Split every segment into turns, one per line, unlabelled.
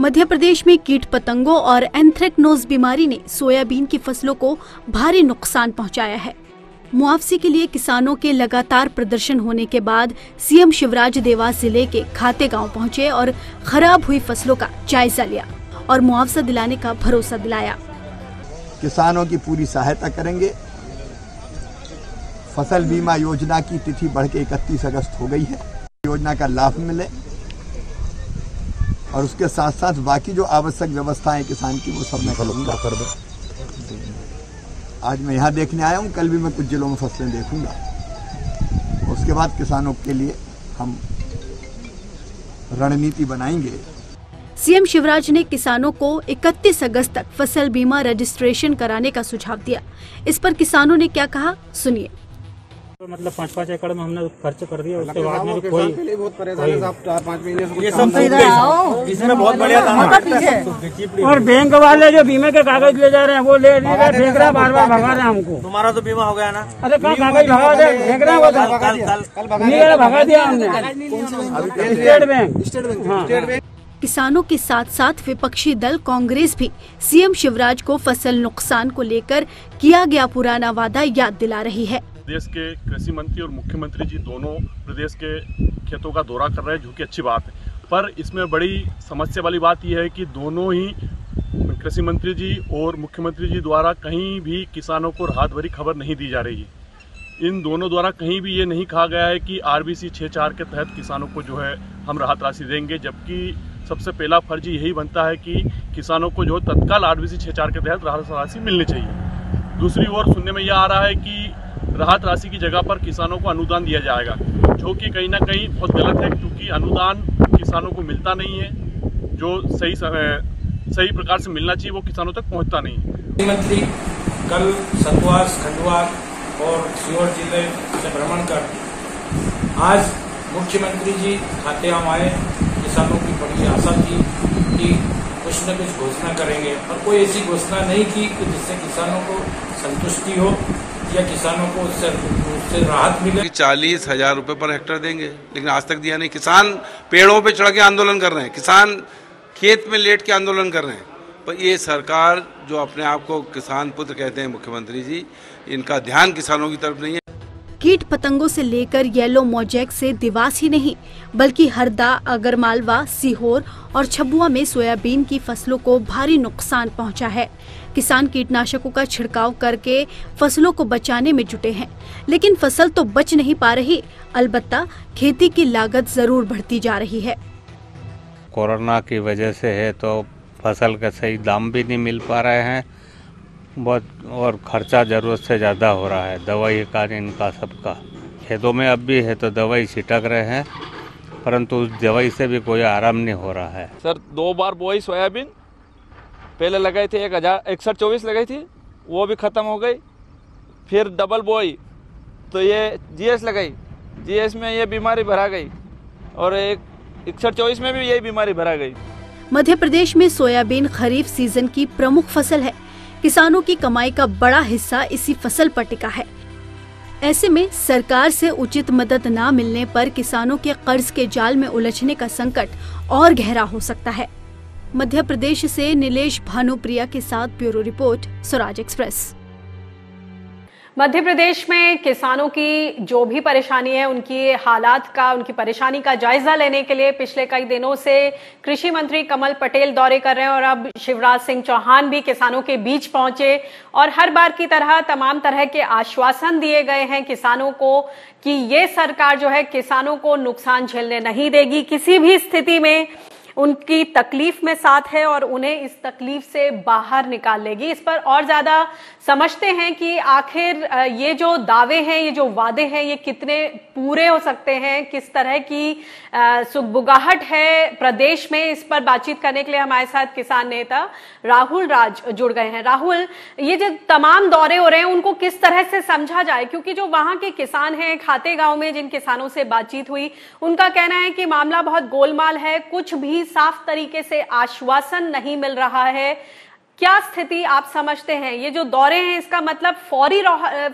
मध्य प्रदेश में कीट पतंगों और एंथ्रेक्नोज बीमारी ने सोयाबीन की फसलों को भारी नुकसान पहुंचाया है। मुआवजे के लिए किसानों के लगातार प्रदर्शन होने के बाद सीएम शिवराज देवास जिले के खाते गांव पहुंचे और खराब हुई फसलों का जायजा लिया और मुआवजा दिलाने का भरोसा दिलाया।
किसानों की पूरी सहायता करेंगे। फसल बीमा योजना की तिथि बढ़ के 31 अगस्त हो गई है। योजना का लाभ मिले और उसके साथ साथ बाकी जो आवश्यक व्यवस्थाएं किसान की वो सब मैं करूंगा। आज मैं यहाँ देखने आया हूँ, कल भी मैं कुछ जिलों में फसलें देखूंगा। उसके बाद किसानों के लिए हम रणनीति बनाएंगे।
सीएम शिवराज ने किसानों को 31 अगस्त तक फसल बीमा रजिस्ट्रेशन कराने का सुझाव दिया। इस पर किसानों ने क्या कहा, सुनिए।
मतलब 5-5 एकड़ में हमने खर्च कर दिया, उसके बाद में कोई
बहुत परेशान है साहब। 4-5 महीने से
ये सब इसमें बहुत बढ़िया था। और बैंक वाले जो बीमे के कागज ले जा रहे हैं वो ले रहे, फेंक रहे, बार बार भगा रहे हैं हमको। तुम्हारा तो बीमा हो गया ना? अरे कहाँ कागज भगा दे, फेंक रहे हैं, भगा दिया हमने। State bank.
किसानों के साथ साथ विपक्षी दल कांग्रेस भी सीएम शिवराज को फसल नुकसान को लेकर किया गया पुराना वादा याद दिला रही है।
प्रदेश के कृषि मंत्री और मुख्यमंत्री जी दोनों प्रदेश के खेतों का दौरा कर रहे हैं, जो कि अच्छी बात है। पर इसमें बड़ी समस्या वाली बात यह है कि दोनों ही कृषि मंत्री जी और मुख्यमंत्री जी द्वारा कहीं भी किसानों को राहत भरी खबर नहीं दी जा रही है। इन दोनों द्वारा कहीं भी ये नहीं कहा गया है कि RBC 6-4 के तहत किसानों को जो है हम राहत राशि देंगे, जबकि सबसे पहला फर्ज यही बनता है कि किसानों को जो तत्काल RBC 6-4 के तहत राहत राशि मिलनी चाहिए। दूसरी ओर सुनने में यह आ रहा है कि राहत राशि की जगह पर किसानों को अनुदान दिया जाएगा, जो कि कहीं ना कहीं बहुत गलत है, क्योंकि अनुदान किसानों को मिलता नहीं है। जो सही प्रकार से मिलना चाहिए वो किसानों तक पहुंचता नहीं है।
मुख्यमंत्री कल सतवास, खंडवा और सीहोर जिले से भ्रमण कर आज मुख्यमंत्री जी खाते हम आए। किसानों की बड़ी आशा थी कि कुछ न कुछ घोषणा करेंगे, और कोई ऐसी घोषणा नहीं की कि जिससे किसानों को संतुष्टि हो या किसानों को उससे राहत मिले।
40,000 रुपए पर हेक्टेयर देंगे, लेकिन आज तक दिया नहीं। किसान पेड़ों पे चढ़ के आंदोलन कर रहे हैं, किसान खेत में लेट के आंदोलन कर रहे हैं। पर ये सरकार जो अपने आप को किसान पुत्र कहते हैं मुख्यमंत्री जी, इनका ध्यान किसानों की तरफ नहीं है।
कीट पतंगों से लेकर येलो मोजैक से देवास ही नहीं बल्कि हरदा, आगरमालवा, सीहोर और छबुआ में सोयाबीन की फसलों को भारी नुकसान पहुंचा है। किसान कीटनाशकों का छिड़काव करके फसलों को बचाने में जुटे हैं, लेकिन फसल तो बच नहीं पा रही, अलबत्ता खेती की लागत जरूर बढ़ती जा रही है।
कोरोना की वजह से है तो फसल का सही दाम भी नहीं मिल पा रहे हैं बहुत, और खर्चा जरूरत से ज़्यादा हो रहा है। दवाई का इनका सबका खेतों में अब भी है तो दवाई छिटक रहे हैं, परंतु उस दवाई से भी कोई आराम नहीं हो रहा है।
सर 2 बार बोई सोयाबीन पहले लगाई थी, 6124 लगाई थी, वो भी ख़त्म हो गई। फिर डबल बोई तो ये GS लगाई, GS में ये बीमारी भरा गई, और 6124 में भी यही बीमारी भरा गई।
मध्य प्रदेश में सोयाबीन खरीफ सीजन की प्रमुख फसल है। किसानों की कमाई का बड़ा हिस्सा इसी फसल पर टिका है। ऐसे में सरकार से उचित मदद न मिलने पर किसानों के कर्ज के जाल में उलझने का संकट और गहरा हो सकता है। मध्य प्रदेश से नीलेश भानुप्रिया के साथ bureau report, Swaraj express.
Madhya Pradesh में किसानों की जो भी परेशानी है, उनकी हालात का, उनकी परेशानी का जायजा लेने के लिए पिछले कई दिनों से कृषि मंत्री कमल पटेल दौरे कर रहे हैं, और अब शिवराज सिंह चौहान भी किसानों के बीच पहुंचे और हर बार की तरह तमाम तरह के आश्वासन दिए गए हैं किसानों को कि ये सरकार जो है किसानों को नुकसान झेलने नहीं देगी, किसी भी स्थिति में उनकी तकलीफ में साथ है और उन्हें इस तकलीफ से बाहर निकाल लेगी। इस पर और ज्यादा समझते हैं कि आखिर ये जो दावे हैं, ये जो वादे हैं, ये कितने पूरे हो सकते हैं, किस तरह की सुगबुगाहट है प्रदेश में। इस पर बातचीत करने के लिए हमारे साथ किसान नेता राहुल राज जुड़ गए हैं। राहुल, ये जो तमाम दौरे हो रहे हैं उनको किस तरह से समझा जाए, क्योंकि जो वहां के किसान हैं, खाते गांव में जिन किसानों से बातचीत हुई, उनका कहना है कि मामला बहुत गोलमाल है, कुछ भी साफ तरीके से आश्वासन नहीं मिल रहा है। क्या स्थिति आप समझते हैं? ये जो दौरे हैं, इसका मतलब फौरी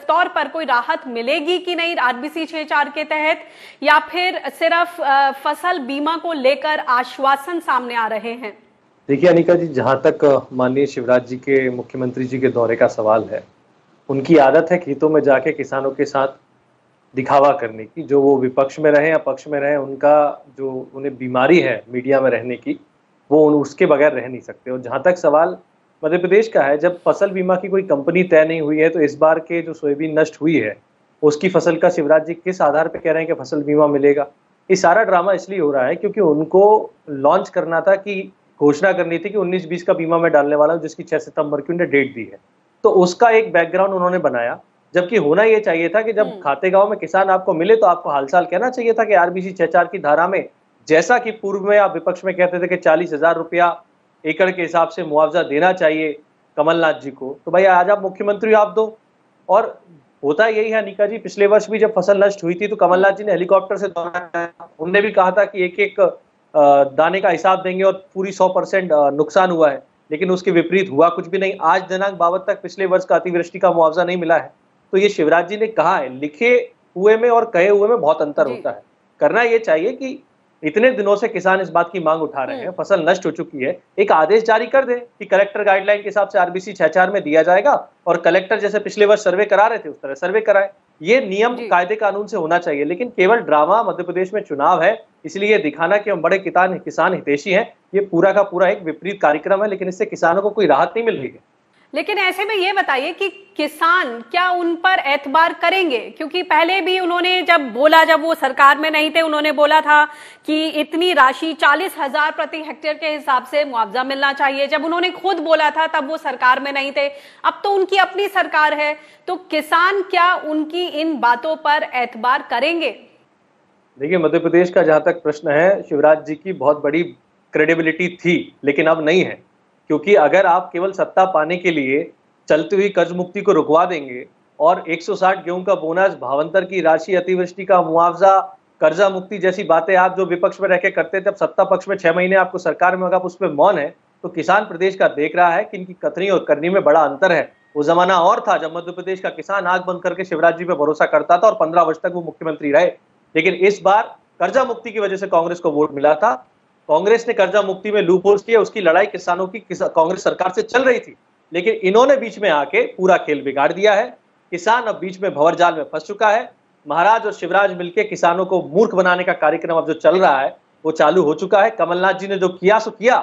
तौर पर कोई राहत मिलेगी कि नहीं RBC 6-4 के तहत, या फिर सिर्फ फसल बीमा को लेकर आश्वासन सामने आ रहे हैं?
देखिए अनिका जी, जहां तक माननीय शिवराज जी के, मुख्यमंत्री जी के दौरे का सवाल है, उनकी आदत है खेतों में जाके किसानों के साथ दिखावा करने की। जो वो विपक्ष में रहे या पक्ष में रहे, उनका जो उन्हें बीमारी है मीडिया में रहने की, वो उसके बगैर रह नहीं सकते। और जहां तक सवाल मध्य प्रदेश का है, जब फसल बीमा की कोई कंपनी तय नहीं हुई है, तो इस बार के जो सोयाबीन नष्ट हुई है उसकी फसल का शिवराज जी किस आधार पर कह रहे हैं कि फसल बीमा मिलेगा? ये सारा ड्रामा इसलिए हो रहा है क्योंकि उनको लॉन्च करना था, कि घोषणा करनी थी कि 19-20 का बीमा मैं डालने वाला हूं, जिसकी 6 सितंबर की उन्हें डेट दी है। तो उसका एक बैकग्राउंड उन्होंने बनाया, जबकि होना ये चाहिए था कि जब खाते गांव में किसान आपको मिले तो आपको हालचाल कहना चाहिए था कि आरबीसी 6(4) की धारा में, जैसा कि पूर्व में आप विपक्ष में कहते थे कि 40,000 रुपया एकड़ के हिसाब से मुआवजा देना चाहिए कमलनाथ जी को, तो भाई आज आप मुख्यमंत्री आप दो। और होता यही है अनिका जी, पिछले वर्ष भी जब फसल नष्ट हुई थी तो कमलनाथ जी ने हेलीकॉप्टर से दौरा किया। उन्होंने भी कहा था कि एक एक दाने का हिसाब देंगे और पूरी 100% नुकसान हुआ है, लेकिन उसके विपरीत हुआ कुछ भी नहीं। आज दिनांक 22 तक पिछले वर्ष का अतिवृष्टि का मुआवजा नहीं मिला है। तो ये शिवराज जी ने कहा है, लिखे हुए में और कहे हुए में बहुत अंतर होता है। करना ये चाहिए कि इतने दिनों से किसान इस बात की मांग उठा रहे हैं, फसल नष्ट हो चुकी है, एक आदेश जारी कर दे कि कलेक्टर गाइडलाइन के हिसाब से आरबीसी 6(4) में दिया जाएगा, और कलेक्टर जैसे पिछले वर्ष सर्वे करा रहे थे उस तरह सर्वे कराए। ये नियम कायदे कानून से होना चाहिए, लेकिन केवल ड्रामा, मध्य प्रदेश में चुनाव है इसलिए दिखाना कि हम बड़े किसान हितैषी हैं, ये पूरा का पूरा एक विपरीत कार्यक्रम है, लेकिन इससे किसानों को कोई राहत नहीं मिल रही है।
लेकिन ऐसे में ये बताइए कि किसान क्या उन पर एतबार करेंगे? क्योंकि पहले भी उन्होंने जब वो सरकार में नहीं थे, उन्होंने बोला था कि इतनी राशि 40,000 प्रति हेक्टेयर के हिसाब से मुआवजा मिलना चाहिए। जब उन्होंने खुद बोला था तब वो सरकार में नहीं थे, अब तो उनकी अपनी सरकार है, तो किसान क्या उनकी इन बातों पर एतबार करेंगे?
देखिए मध्य प्रदेश का जहां तक प्रश्न है, शिवराज जी की बहुत बड़ी क्रेडिबिलिटी थी, लेकिन अब नहीं है। क्योंकि अगर आप केवल सत्ता पाने के लिए चलती हुई कर्ज मुक्ति को रुकवा देंगे और 160 गेहूं का बोनस, भावांतर की राशि, अतिवृष्टि का मुआवजा, कर्जा मुक्ति जैसी बातें आप जो विपक्ष में रह के करते थे, अब सत्ता पक्ष में 6 महीने आपको सरकार में होगा, आप उस पर मौन है, तो किसान प्रदेश का देख रहा है कि इनकी कथनी और करनी में बड़ा अंतर है। वो जमाना और था जब मध्य प्रदेश का किसान आंख बंद करके शिवराज जी पे भरोसा करता था और 15 वर्ष तक वो मुख्यमंत्री रहे। लेकिन इस बार कर्जा मुक्ति की वजह से कांग्रेस को वोट मिला था, कांग्रेस ने कर्जा मुक्ति में लूप होल्स किए, उसकी लड़ाई किसानों की कांग्रेस सरकार से चल रही थी, लेकिन इन्होंने बीच में आके पूरा खेल बिगाड़ दिया है। किसान अब बीच में भंवर जाल में फंस चुका है। महाराज और शिवराज मिलकर किसानों को मूर्ख बनाने का कार्यक्रम अब जो चल रहा है वो चालू हो चुका है। कमलनाथ जी ने जो किया सो किया,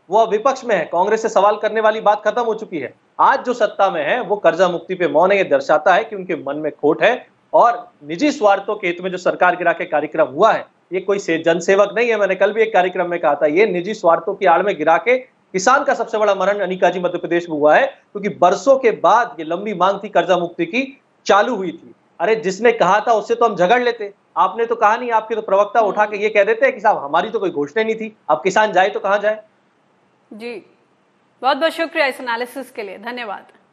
वो अब विपक्ष में है, कांग्रेस से सवाल करने वाली बात खत्म हो चुकी है। आज जो सत्ता में है वो कर्जा मुक्ति पे मौन है, ये दर्शाता है कि उनके मन में खोट है और निजी स्वार्थों के हित में जो सरकार गिरा के कार्यक्रम हुआ है, ये कोई जनसेवक नहीं है। मैंने कल भी एक कार्यक्रम में कहा था, ये निजी स्वार्थों की आड़ में गिरा के किसान का सबसे बड़ा मरण अनिका जी मध्य प्रदेश में हुआ है, क्योंकि बरसों के बाद ये लंबी मांग थी कर्जा मुक्ति की, चालू हुई थी। अरे जिसने कहा था उससे तो हम झगड़ लेते, आपने तो कहा नहीं, आपके तो प्रवक्ता उठा के ये कह देते हैं कि साहब हमारी तो कोई घोषणा नहीं थी, अब किसान जाए तो कहां जाए।
जी बहुत बहुत शुक्रिया इस एनालिसिस के लिए, धन्यवाद।